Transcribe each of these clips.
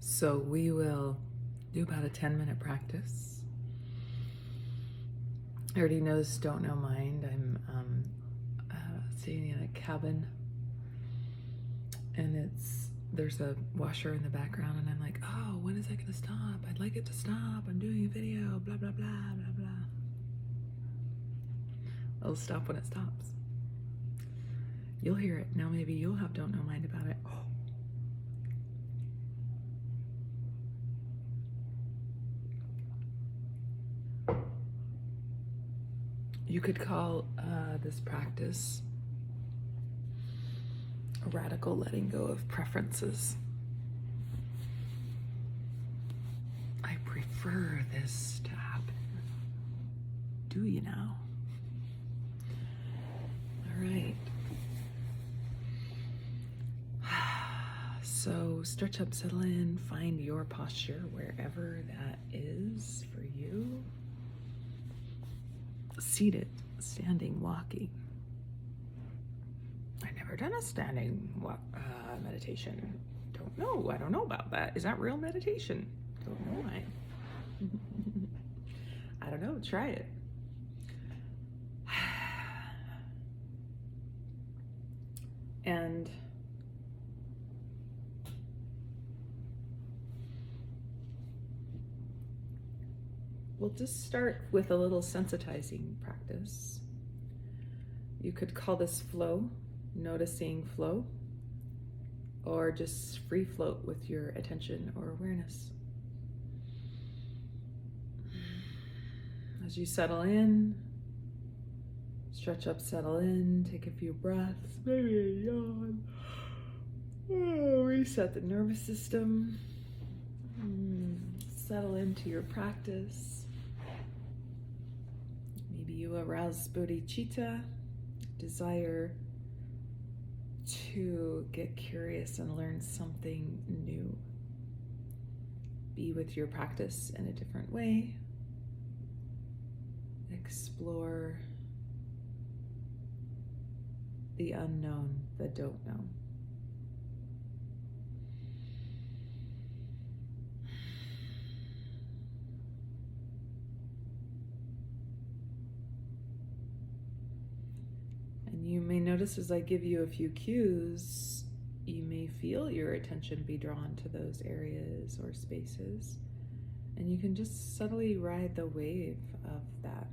So we will do about a 10-minute practice. I already know this, don't know mind. I'm sitting in a cabin and there's a washer in the background and I'm like, oh, when is that gonna stop? I'd like it to stop. I'm doing a video, blah, blah, blah, blah, blah. It'll stop when it stops. You'll hear it. Now maybe you'll have don't know mind about it. Oh. You could call this practice a radical letting go of preferences. I prefer this to happen. Do you now? All right. So stretch up, settle in, find your posture wherever that is for you. Seated, standing, walking. I've never done a standing meditation. Don't know. I don't know about that. Is that real meditation? Don't know. I don't know. Try it. And we'll just start with a little sensitizing practice. You could call this flow, noticing flow, or just free float with your attention or awareness. As you settle in, stretch up, settle in, take a few breaths, maybe a yawn. Reset the nervous system. Settle into your practice. Maybe you arouse bodhicitta, desire to get curious and learn something new. Be with your practice in a different way. Explore the unknown, the don't know. And you may notice as I give you a few cues, you may feel your attention be drawn to those areas or spaces. And you can just subtly ride the wave of that.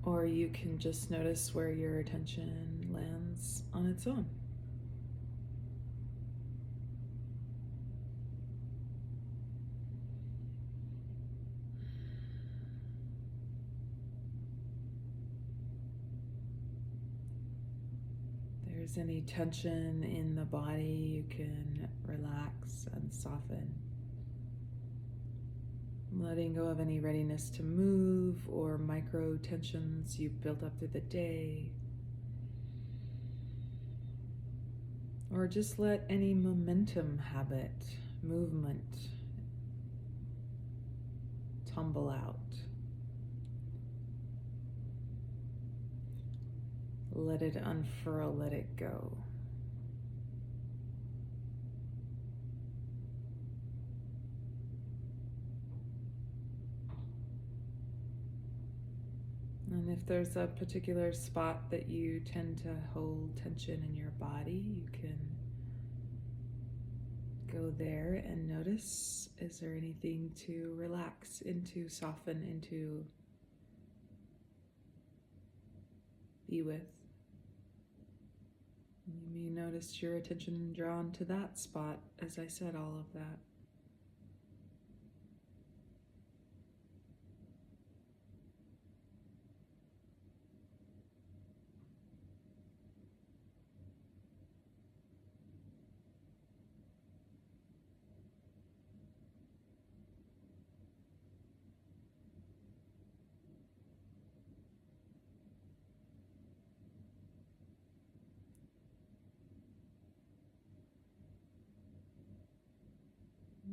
Or you can just notice where your attention lands on its own. If there's any tension in the body, you can relax and soften. Letting go of any readiness to move or micro tensions you've built up through the day. Or just let any momentum habit, movement, tumble out. Let it unfurl, let it go. And if there's a particular spot that you tend to hold tension in your body, you can go there and notice, is there anything to relax into, soften into, be with? You may notice your attention drawn to that spot as I said all of that.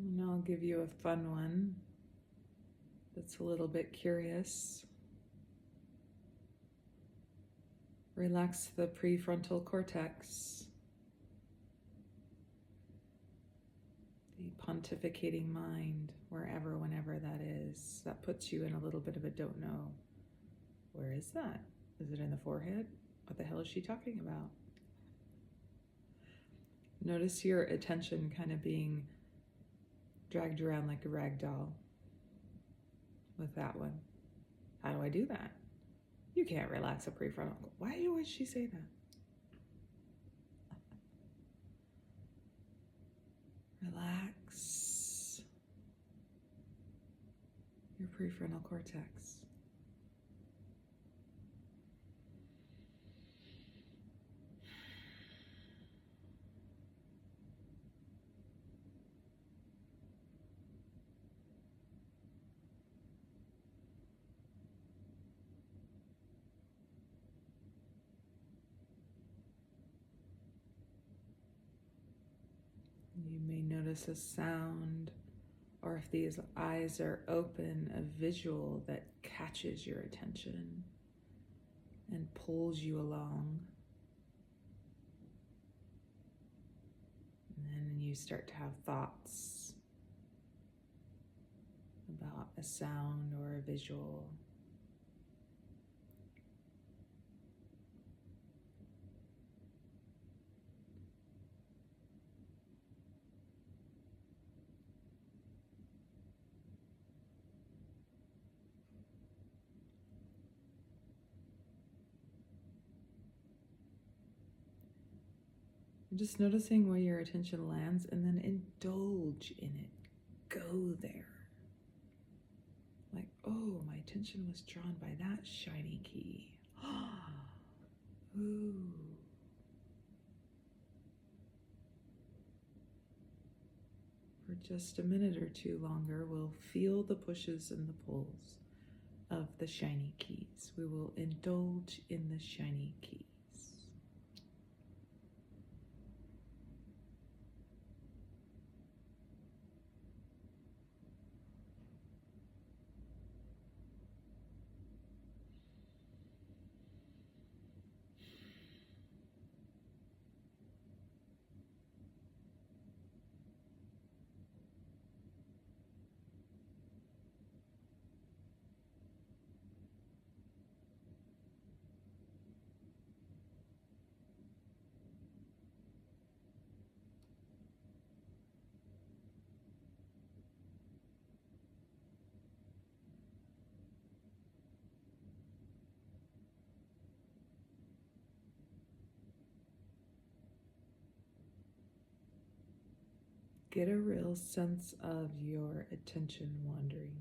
And I'll give you a fun one that's a little bit curious. Relax the prefrontal cortex. pontificating mind, wherever, whenever that is. That puts you in a little bit of a don't know. Where is that? Is it in the forehead? What the hell is she talking about? Notice your attention kind of being dragged around like a rag doll with that one. How do I do that? You can't relax a prefrontal. Why would she say that? Relax your prefrontal cortex. You may notice a sound, or if these eyes are open, a visual that catches your attention and pulls you along. And then you start to have thoughts about a sound or a visual. Just noticing where your attention lands and then indulge in it. Go there. Like, oh, my attention was drawn by that shiny key. Ooh. For just a minute or two longer, we'll feel the pushes and the pulls of the shiny keys. We will indulge in the shiny keys. Get a real sense of your attention wandering.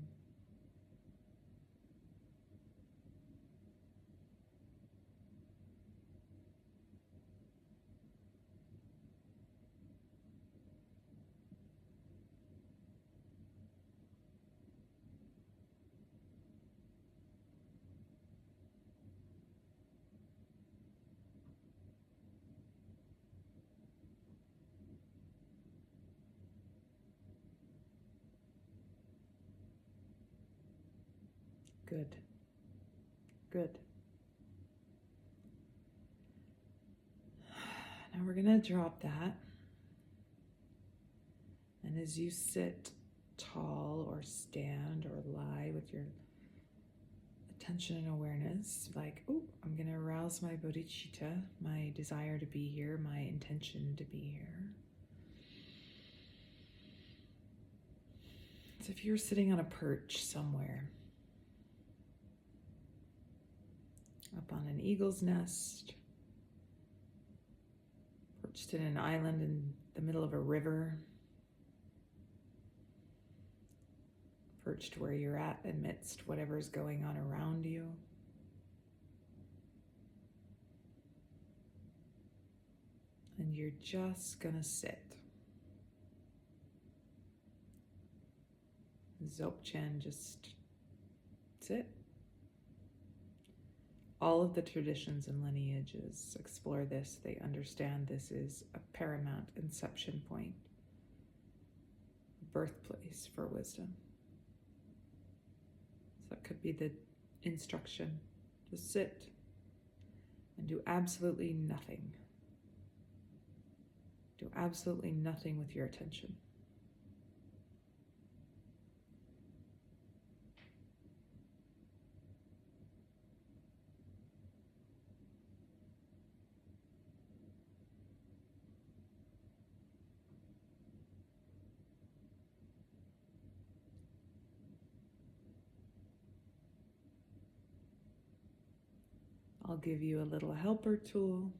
Good. Good. Now we're going to drop that. And as you sit tall or stand or lie with your attention and awareness, like, oh, I'm going to arouse my bodhicitta, my desire to be here, my intention to be here. So if you're sitting on a perch somewhere, up on an eagle's nest, perched in an island in the middle of a river, perched where you're at amidst whatever's going on around you, and you're just gonna sit. Dzogchen, just sit. All of the traditions and lineages explore this. They understand this is a paramount inception point, birthplace for wisdom. So that could be the instruction. Just sit and do absolutely nothing. Do absolutely nothing with your attention. I'll give you a little helper tool.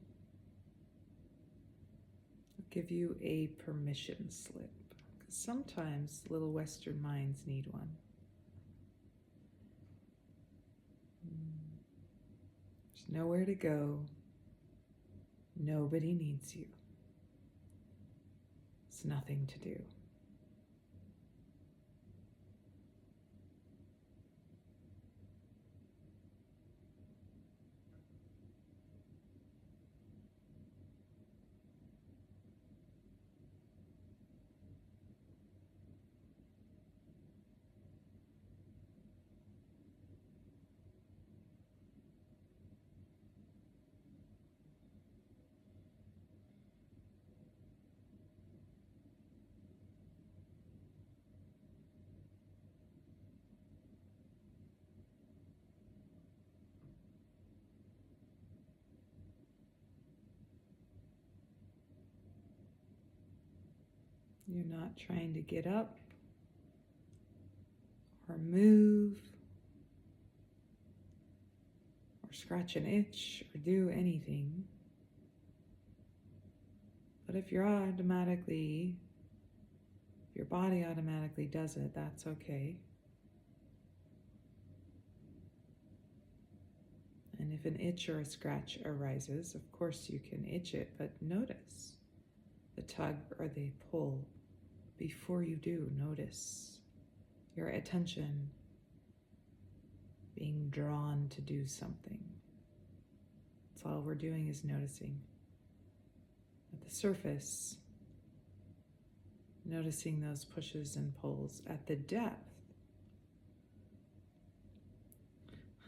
I'll give you a permission slip, because sometimes little Western minds need one. There's nowhere to go. Nobody needs you. It's nothing to do. You're not trying to get up or move or scratch an itch or do anything. But if your body automatically does it, that's okay. And if an itch or a scratch arises, of course you can itch it, but notice the tug or the pull. Before you do, notice your attention being drawn to do something. That's all we're doing, is noticing. At the surface, noticing those pushes and pulls. At the depth,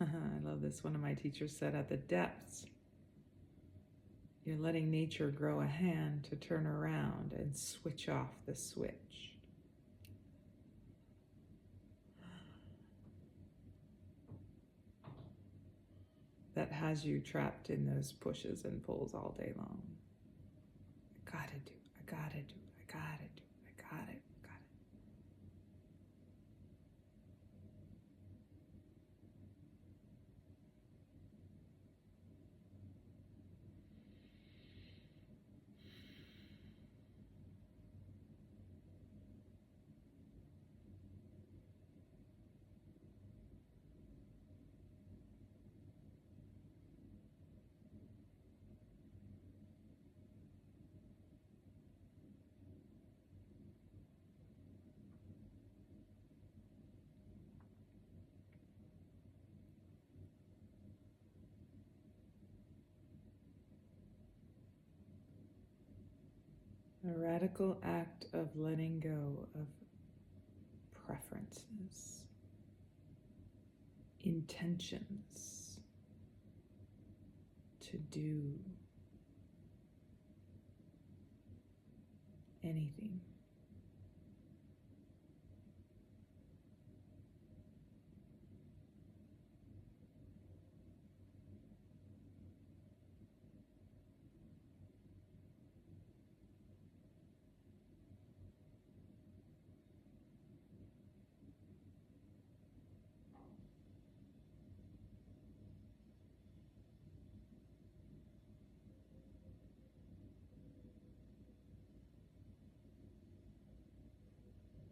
I love this. One of my teachers said, at the depths, you're letting nature grow a hand to turn around and switch off the switch. That has you trapped in those pushes and pulls all day long. I gotta do, I gotta do, I gotta do, I gotta. A radical act of letting go of preferences, intentions to do anything.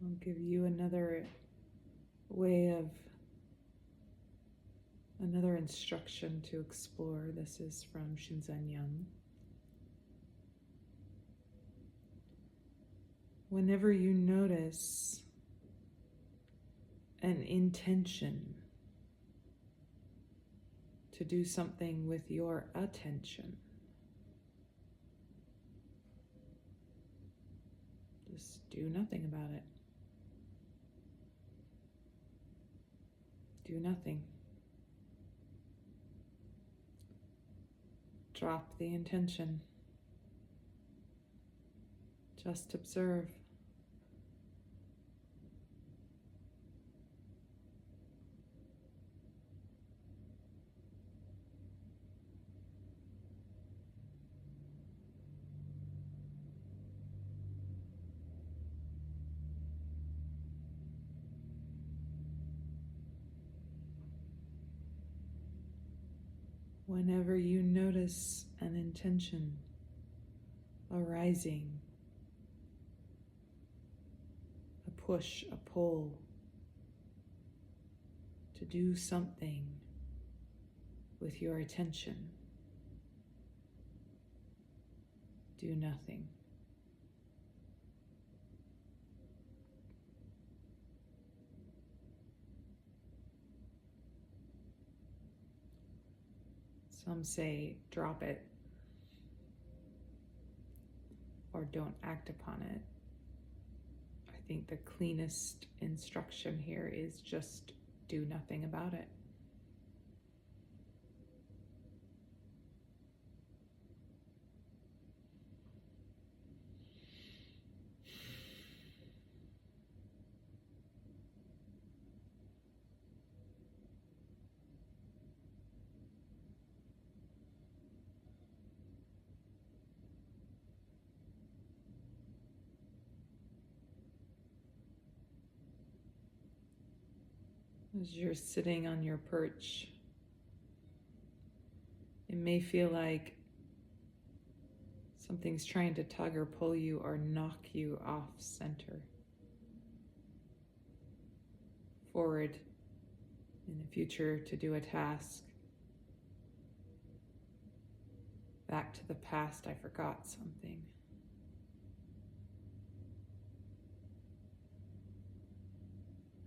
I'll give you another instruction to explore. This is from Shinzen Young. Whenever you notice an intention to do something with your attention, just do nothing about it. Do nothing. Drop the intention. Just observe. Whenever you notice an intention arising, a push, a pull to do something with your attention, do nothing. Some say drop it or don't act upon it. I think the cleanest instruction here is just do nothing about it. As you're sitting on your perch, it may feel like something's trying to tug or pull you or knock you off center, forward in the future to do a task, back to the past, I forgot something.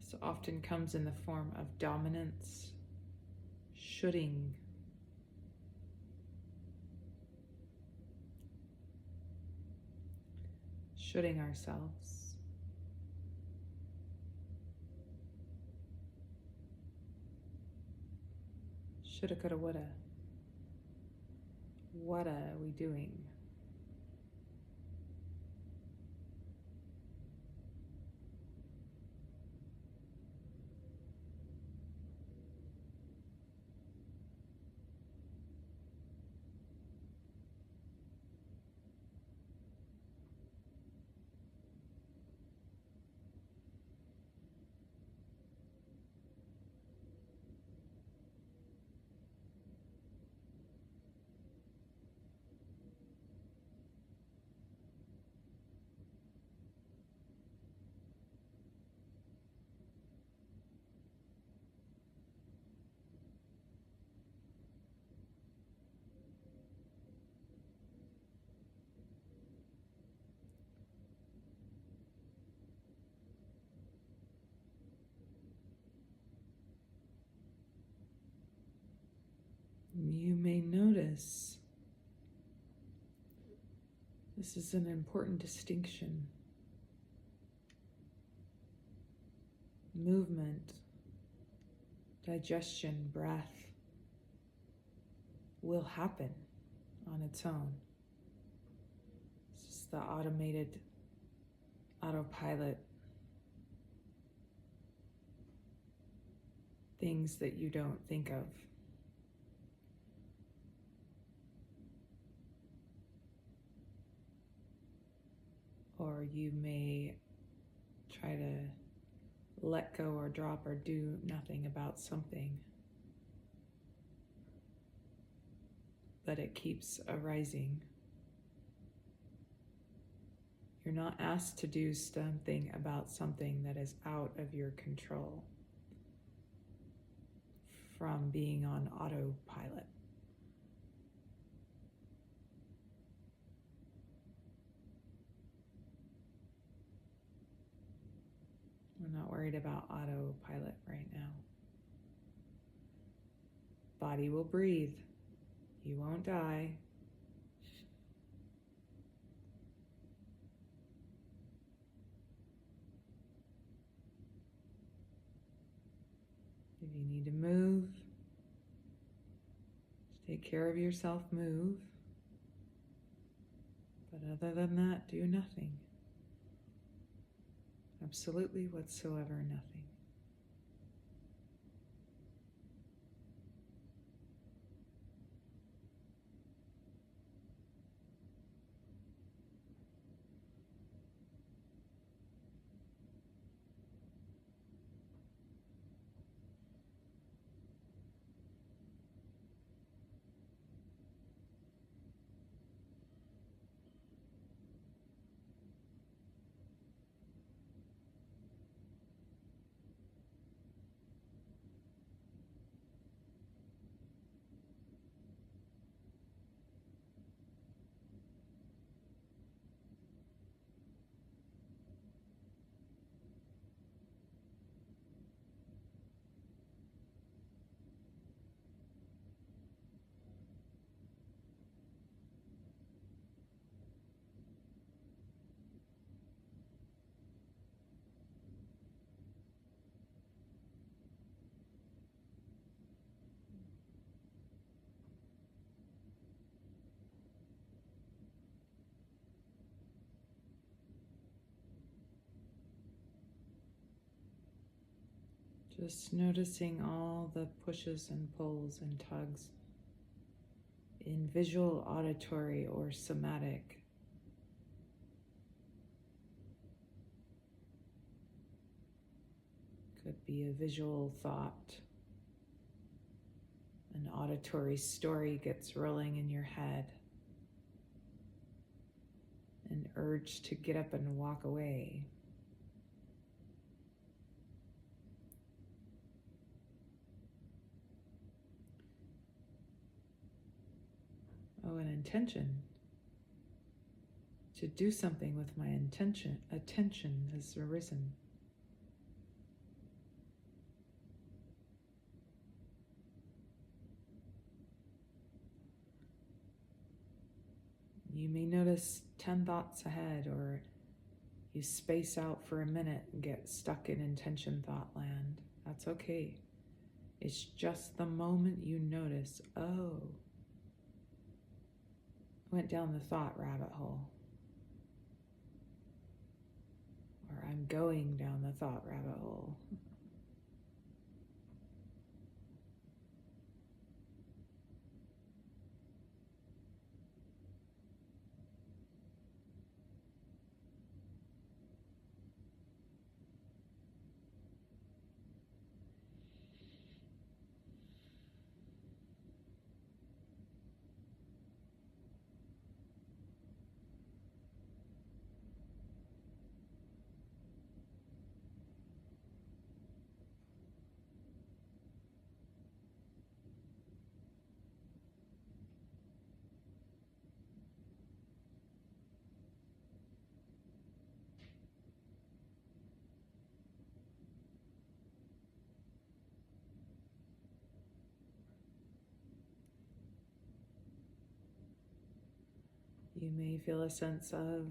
This often comes in the form of dominance, shoulding, ourselves. Shoulda, coulda, woulda. What are we doing? You may notice this is an important distinction. Movement, digestion, breath will happen on its own. It's just the automated autopilot, things that you don't think of. Or you may try to let go or drop or do nothing about something, but it keeps arising. You're not asked to do something about something that is out of your control from being on autopilot. We're not worried about autopilot right now. Body will breathe. You won't die. If you need to move, take care of yourself, move. But other than that, do nothing. Absolutely whatsoever nothing. Just noticing all the pushes and pulls and tugs in visual, auditory, or somatic. Could be a visual thought. An auditory story gets rolling in your head. An urge to get up and walk away. Oh, an intention. To do something with my attention has arisen. You may notice 10 thoughts ahead, or you space out for a minute and get stuck in intention thought land. That's okay. It's just the moment you notice, oh, I went down the thought rabbit hole. Or I'm going down the thought rabbit hole. You may feel a sense of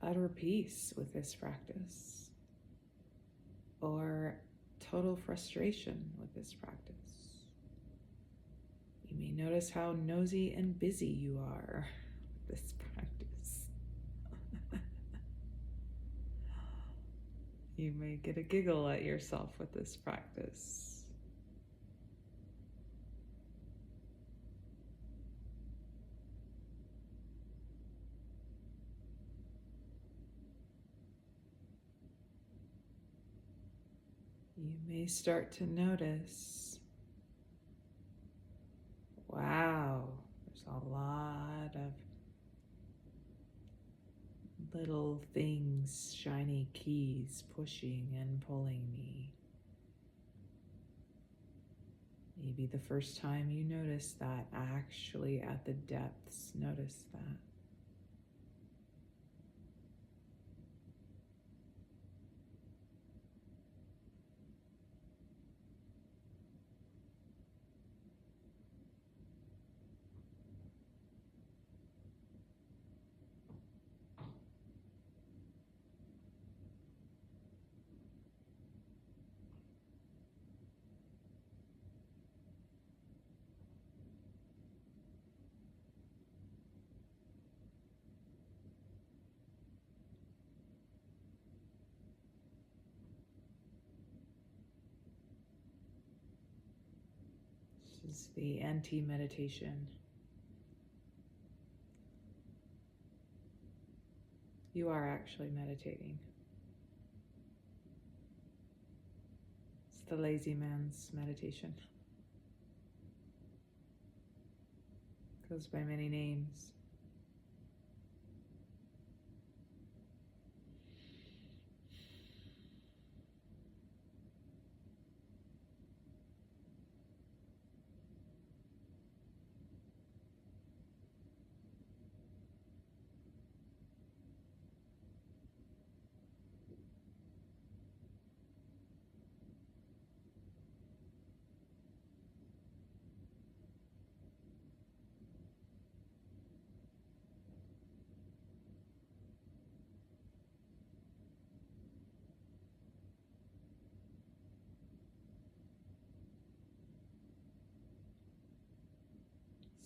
utter peace with this practice, or total frustration with this practice. You may notice how nosy and busy you are with this practice. You may get a giggle at yourself with this practice. You may start to notice, wow, there's a lot of little things, shiny keys pushing and pulling me. Maybe the first time you notice that, actually at the depths, notice that. This is the anti-meditation. You are actually meditating. It's the lazy man's meditation. Goes by many names.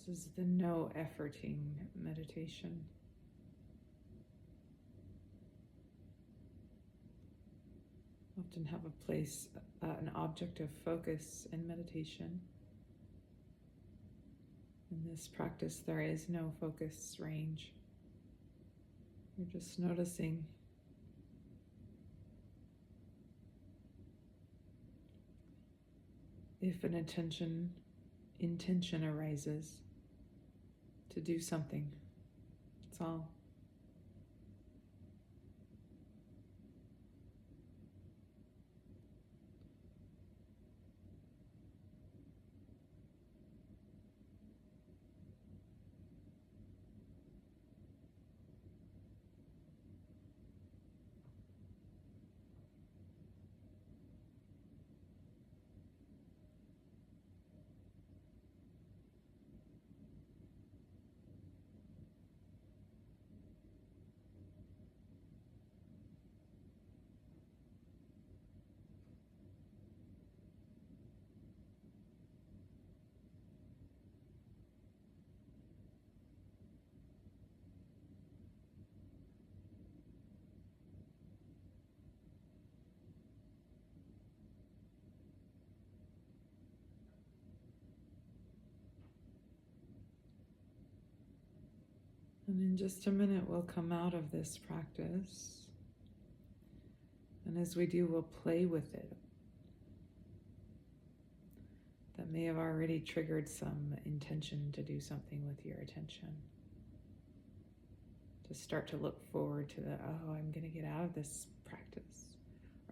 This is the no efforting meditation. Often have a place, an object of focus in meditation. In this practice, there is no focus range. You're just noticing. If an intention arises to do something, that's all. And in just a minute, we'll come out of this practice. And as we do, we'll play with it. That may have already triggered some intention to do something with your attention. To start to look forward to the, oh, I'm going to get out of this practice.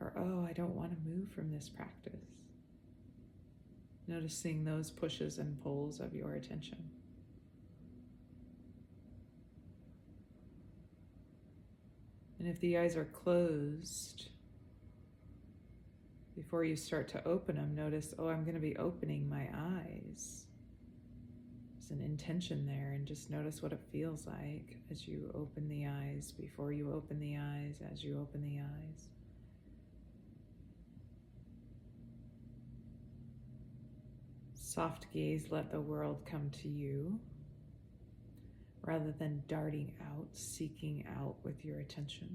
Or, oh, I don't want to move from this practice. Noticing those pushes and pulls of your attention. And if the eyes are closed, before you start to open them, notice, oh, I'm going to be opening my eyes. There's an intention there, and just notice what it feels like as you open the eyes, before you open the eyes, as you open the eyes. Soft gaze, let the world come to you, rather than darting out, seeking out with your attention.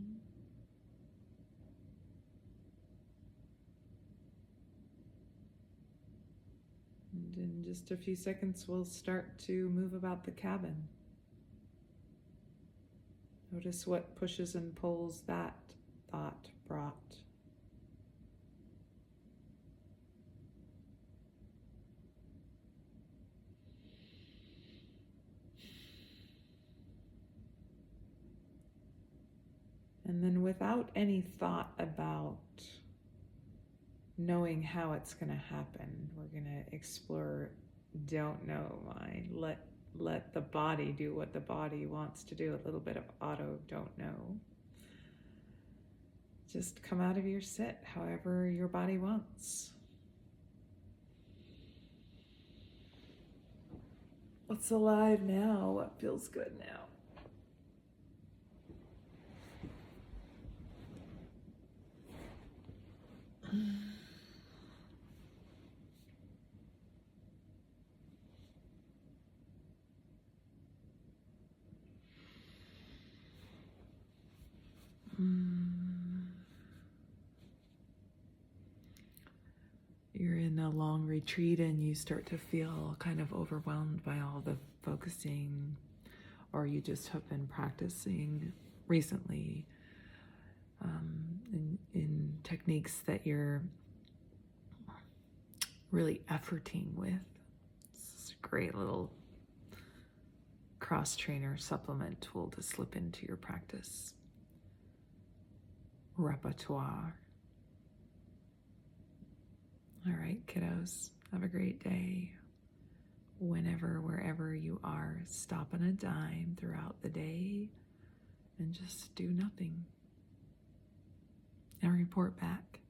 And in just a few seconds, we'll start to move about the cabin. Notice what pushes and pulls that thought brought. And then without any thought about knowing how it's going to happen, we're going to explore don't know mind. Let the body do what the body wants to do. A little bit of auto don't know. Just come out of your sit however your body wants. What's alive now? What feels good now? You're in a long retreat and you start to feel kind of overwhelmed by all the focusing, or you just have been practicing recently in techniques that you're really efforting with. It's a great little cross-trainer supplement tool to slip into your practice repertoire. All right, kiddos, have a great day. Whenever, wherever you are, stop on a dime throughout the day and just do nothing. And report back.